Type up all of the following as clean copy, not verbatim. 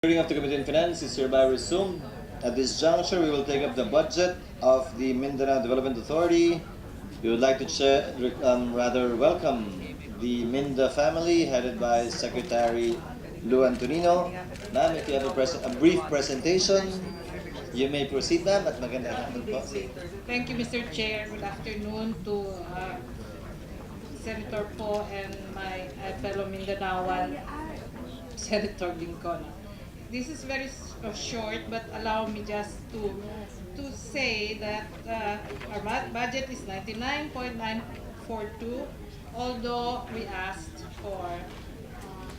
Hearing of the Committee on Finance is hereby resumed. At this juncture, we will take up the budget of the Mindanao Development Authority. We would like to welcome the Minda family headed by Secretary Lou Antonino. Ma'am, if you have a brief presentation, you may proceed, ma'am, at magandang hapon po. Thank you, Mr. Chair. Good afternoon to Senator Po and my fellow Mindanaoan, Senator Vincona. This is very short, but allow me just to say that our budget is 99.942, although we asked for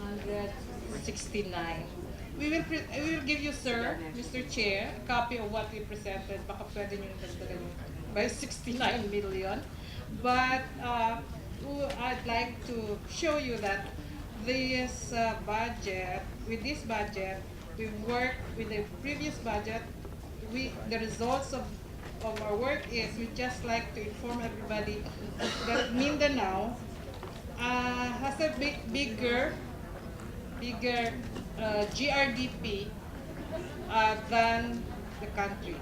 169. We will give you, sir, Mr. Chair, a copy of what we presented. Baka pwede nyo dagdagan by 69 million. But I'd like to show you that this budget, with this budget, we worked with the previous budget. The results of our work is we just like to inform everybody that Mindanao has a bigger GRDP than the country.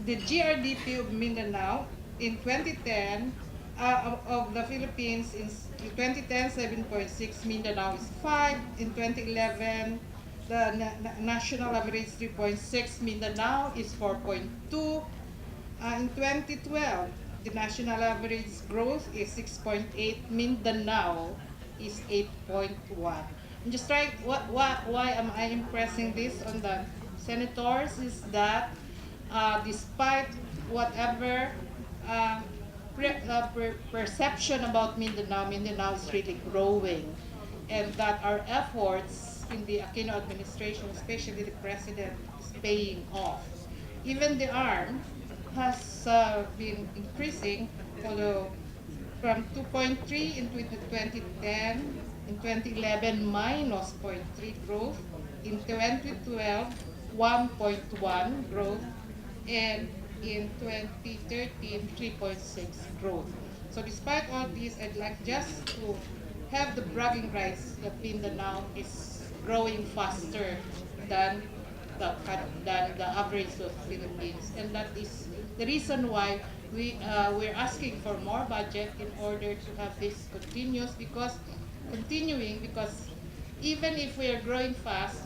The GRDP of Mindanao in 2010 of the Philippines in 2010 7.6, Mindanao is 5. In 2011, the national average 3.6, Mindanao is 4.2. In 2012, the national average growth is 6.8, Mindanao is 8.1. I'm just trying, why am I impressing this on the senators is that despite whatever perception about Mindanao, Mindanao is really growing, and that our efforts in the Aquino administration, especially the president, is paying off. Even the ARM has been increasing, although from 2.3 in 2010, in 2011 minus 0.3 growth, in 2012 1.1 growth, and in 2013 3.6 growth. So despite all this, I'd like just to have the bragging rights that Mindanao is growing faster than the average of Philippines, and that is the reason why we're asking for more budget in order to have this continuing because even if we are growing fast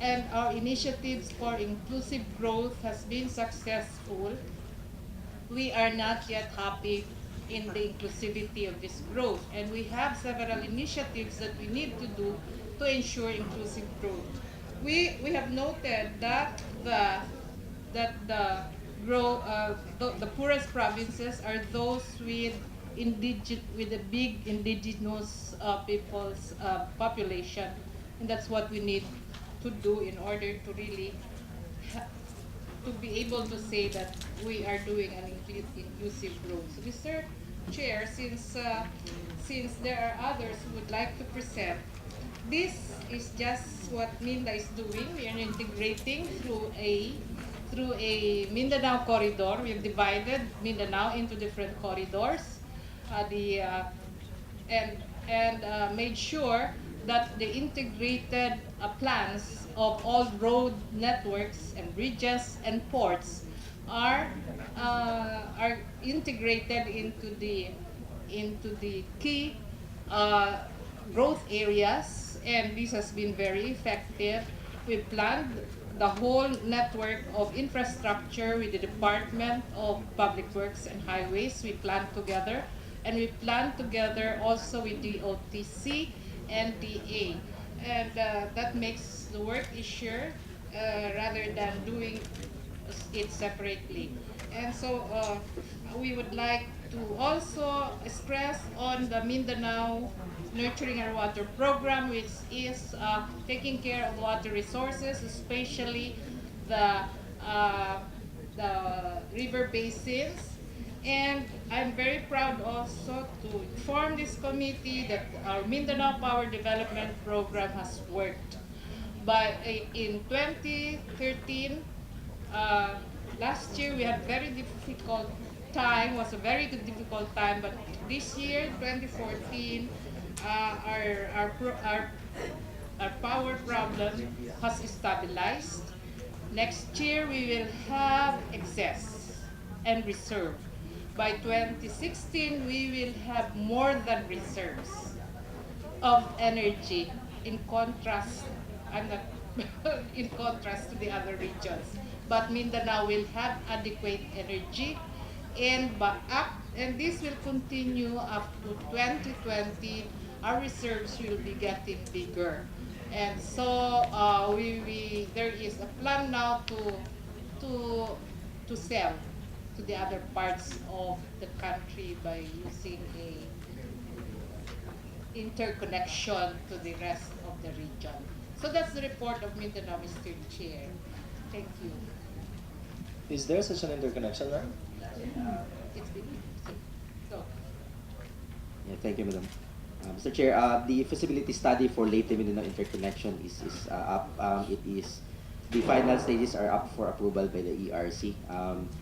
and our initiatives for inclusive growth has been successful, we are not yet happy in the inclusivity of this growth, and we have several initiatives that we need to do to ensure inclusive growth. We have noted that the poorest provinces are those with a big indigenous people's population, and that's what we need to do in order to really to be able to say that we are doing an inclusive growth. So, Mr. Chair, since there are others who would like to present, this is just what Minda is doing. We are integrating through a Mindanao corridor. We have divided Mindanao into different corridors, and made sure that the integrated plans of all road networks and bridges and ports are integrated into the key growth areas, and this has been very effective. We planned the whole network of infrastructure with the Department of Public Works and Highways. We planned together, and we planned together also with the OTC and DA, and that makes the work easier rather than doing it separately. And so we would like to also stress on the Mindanao Nurturing Our Water program, which is taking care of water resources, especially the river basins. And I'm very proud also to inform this committee that our Mindanao Power Development Program has worked. In 2013, last year we had very difficult time, was a very difficult time, but this year, 2014, our power power problem has stabilized. Next year, we will have excess and reserve. By 2016, we will have more than reserves of energy. In contrast, I'm not in contrast to the other regions, but Mindanao will have adequate energy and up, and this will continue up to 2020. Our reserves will be getting bigger, and so there is a plan now to to sell to the other parts of the country by using a interconnection to the rest of the region. So that's the report of Mindanao, Mr. Chair. Thank you. Is there such an interconnection now? It's been so. Yeah, thank you, Madam. Mr. Chair, the feasibility study for Leyte Mindanao interconnection is up. The final stages are up for approval by the ERC.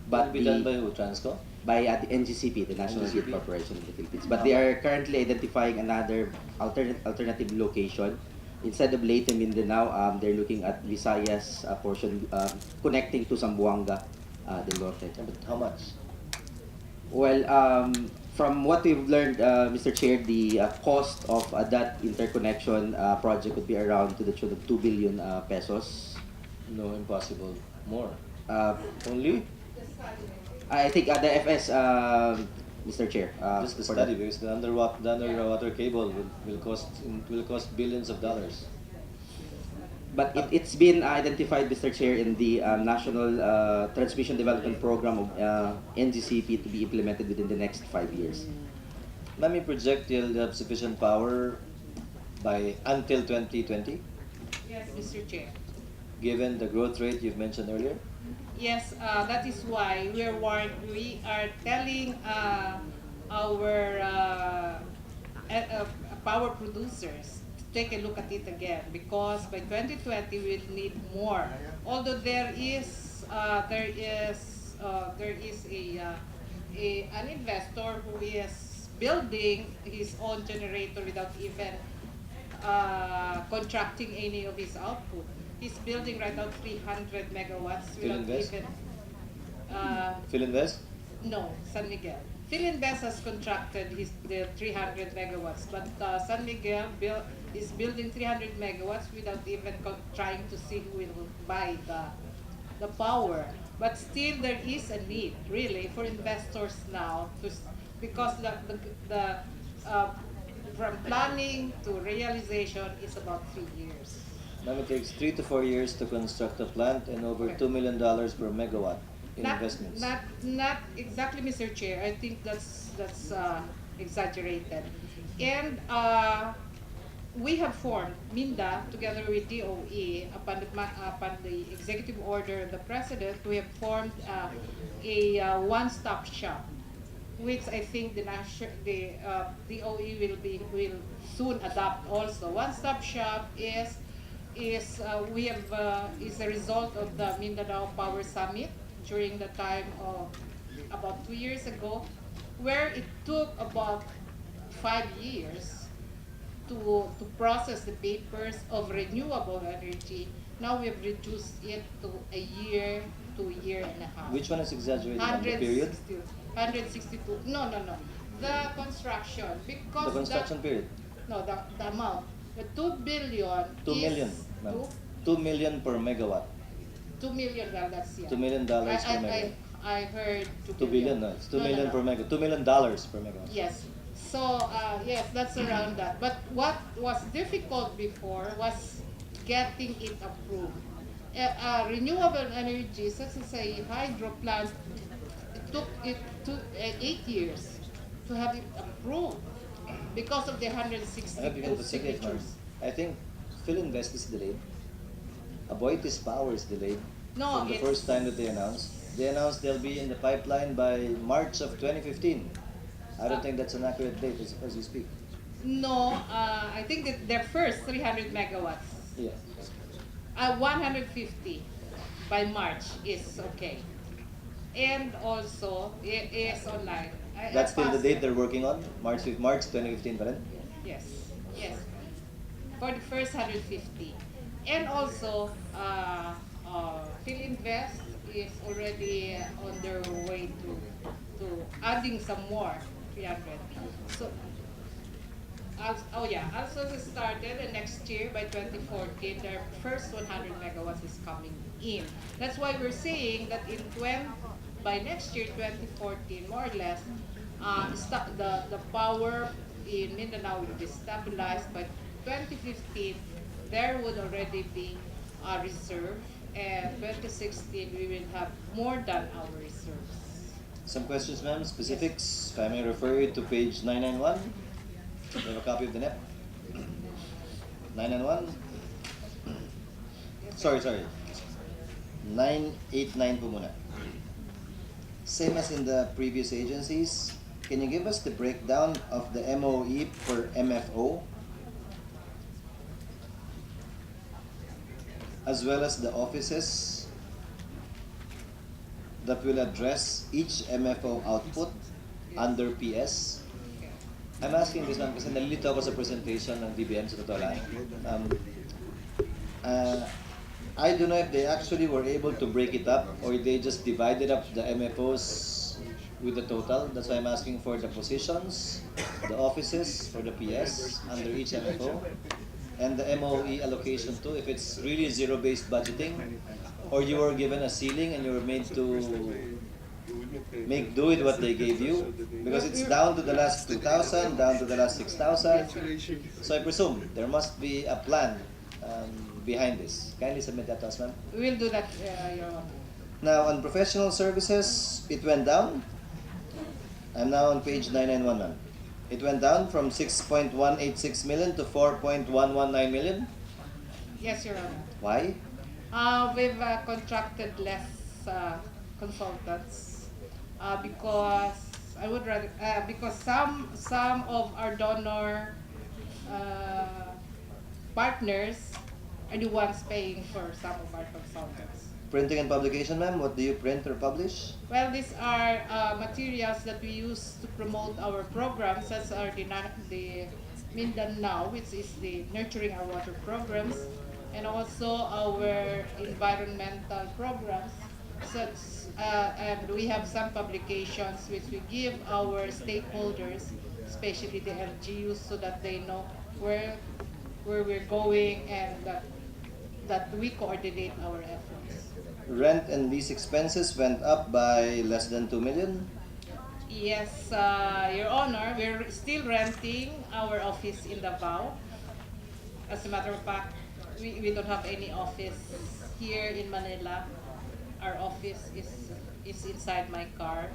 But be done by who? Transco? By the NGCP, the National Grid NGCP? Corporation of the Philippines. But they are currently identifying another alternative location. Instead of Leyte Mindanao, they're looking at Visayas portion connecting to Zamboanga del Norte. Yeah, but how much? Well, from what we've learned, Mr. Chair, the cost of that interconnection project would be around to the tune of 2 billion pesos. No, impossible. More. Only? I think the FS, Mr. Chair. Just the for study, that. because the underwater cable will cost billions of dollars. But it's been identified, Mr. Chair, in the National Transmission Development Program of NGCP to be implemented within the next 5 years. Let me project you'll have sufficient power by until 2020, Yes, Mr. Chair. given the growth rate you've mentioned earlier. Yes, that is why we are telling our power producers to take a look at it again, because by 2020 we'll need more. Although there is an investor who is building his own generator without even contracting any of his output. He's building right now 300 megawatts without Philinvest? even. Philinvest? No, San Miguel. Philinvest has contracted the 300 megawatts, but San Miguel is building 300 megawatts without even trying to see who will buy the power. But still, there is a need, really, for investors now because from planning to realization is about 3 years. Now it takes 3 to 4 years to construct a plant and over $2 million per megawatt in investments. Not exactly, Mr. Chair. I think that's exaggerated. And we have formed MINDA together with DOE upon the executive order of the president. We have formed a one-stop shop, which I think the DOE will soon adopt also. One-stop shop is a result of the Mindanao Power Summit during the time of about 2 years ago, where it took about 5 years to process the papers of renewable energy. Now we've reduced it to a year to a year and a half. Which one is exaggerated on the period? 162. No. The construction, because The construction period? no, the amount. The 2 billion 2 million, is ma'am. 2 million per megawatt. 2 million, well, that's yeah. $2 million per megawatt. I heard 2 billion, no, it's 2 million per megawatt. $2 million per megawatt. Yes. So, yes, that's around that. But what was difficult before was getting it approved. Renewable energy, such as a hydro plant, it took 8 years to have it approved because of the I have begun 162 to think it, ma'am. signatures. I think Philinvest is delayed. Aboitiz Power is delayed. No, From the it's- first time that they announced. They announced they'll be in the pipeline by March of 2015. I don't think that's an accurate date as we speak. No, I think that their first 300 megawatts, Yeah. 150 by March is okay. And also, it is online. That's still the passed date it. they're working on? March 2015 pa rin? Yes, yes. for the first 150. And also, Philinvest is already on their way to adding some more, 300. So, also we started and next year by 2014, their first 100 megawatts is coming in. That's why we're saying that by next year, 2014, more or less, the power in Mindanao will be stabilized. By 2015, there would already be a reserve, and 2016 we will have more than our reserves. Some questions, ma'am, specifics. If I may refer you to page 991. You have a copy of the NEP? 991? Sorry. 989 po muna. Same as in the previous agencies, can you give us the breakdown of the MOE per MFO? As well as the offices that will address each MFO output under PS? I'm asking this one kasi nalilito ako sa presentation ng DBM sa totoo lang. I don't know if they actually were able to break it up or they just divided up the MFOs with the total. That's why I'm asking for the positions, the offices for the PS under each MFO, and the MOE allocation too, if it's really zero-based budgeting, or you were given a ceiling and you were made to make do with what they gave you, because it's down to the last 2,000, down to the last 6,000. So I presume there must be a plan behind this. Kindly submit that to us, ma'am. We will do that, Your Honor. Now, on professional services, it went down. I'm now on page 991, ma'am. It went down from 6.186 million to 4.119 million. Yes, Your Honor. Why? We've contracted less consultants because I would rather because some of our donor partners are the ones paying for some of our consultants. Printing and publication, ma'am. What do you print or publish? Well, these are materials that we use to promote our programs. That's the Mindanao, which is the Nurturing Our Water programs, and also our environmental programs. And we have some publications which we give our stakeholders, especially the LGUs, so that they know where we're going and that we coordinate our efforts. Rent and lease expenses went up by less than 2 million. Yes, Your Honor, we're still renting our office in Davao. As a matter of fact, we don't have any office here in Manila. Our office is inside my car.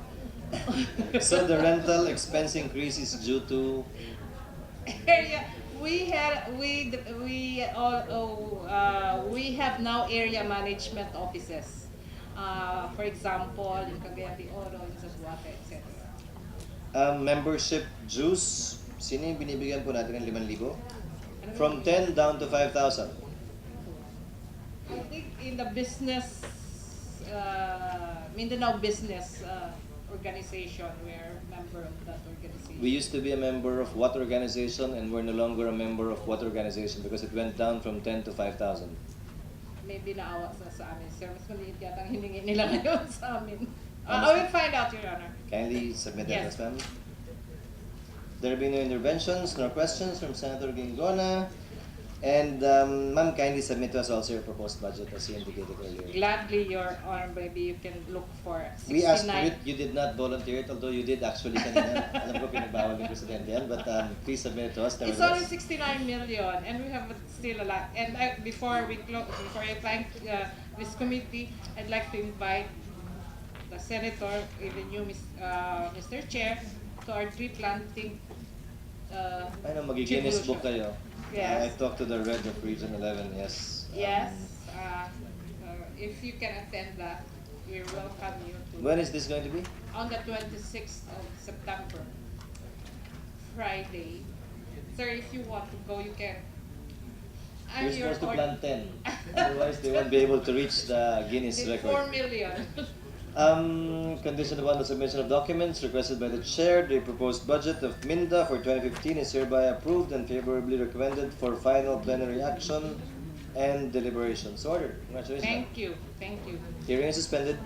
So the rental expense increase is due to Area, we have now area management offices. For example, in Cagayan de Oro, in Zaguate, etc. membership dues. Sino yung binibigyan po natin ng 5,000? From 10 down to 5,000. I think in the business, Mindanao Business Organization, we're a member of that organization. We used to be a member of what organization and we're no longer a member of what organization because it went down from 10 to 5,000. Maybe naawa sa amin, sir. Mas maliit yata ang hiningi nila ngayon sa amin. I will find out, Your Honor. Kindly submit that, Yes. ma'am. There have been no interventions nor questions from Senator Gingona. And ma'am, kindly submit to us also your proposed budget as you indicated earlier. Gladly, Your Honor, maybe you can look for 69. We asked for it, you did not volunteer it, although you did actually kanina. Alam ko pinagbawal ni Presidente yan, but please submit it to us. It's only 69 million, and we have still a lot. And before I thank this committee, I'd like to invite the Senator, even you, Mr. Chair, to our tree planting. Ano, mag-Guinness Book kayo. Yes. I talked to the Red of Region 11, yes. Yes. If you can attend that, we welcome you to. When is this going to be? On the 26th of September, Friday. Sir, if you want to go, you can. You're supposed to plant 10. Otherwise, they won't be able to reach the Guinness It's record. 4 million. Condition upon the submission of documents requested by the chair, the proposed budget of MINDA for 2015 is hereby approved and favorably recommended for final plenary action and deliberations. Ordered. Congratulations. Thank you. Thank you. Hearing is suspended.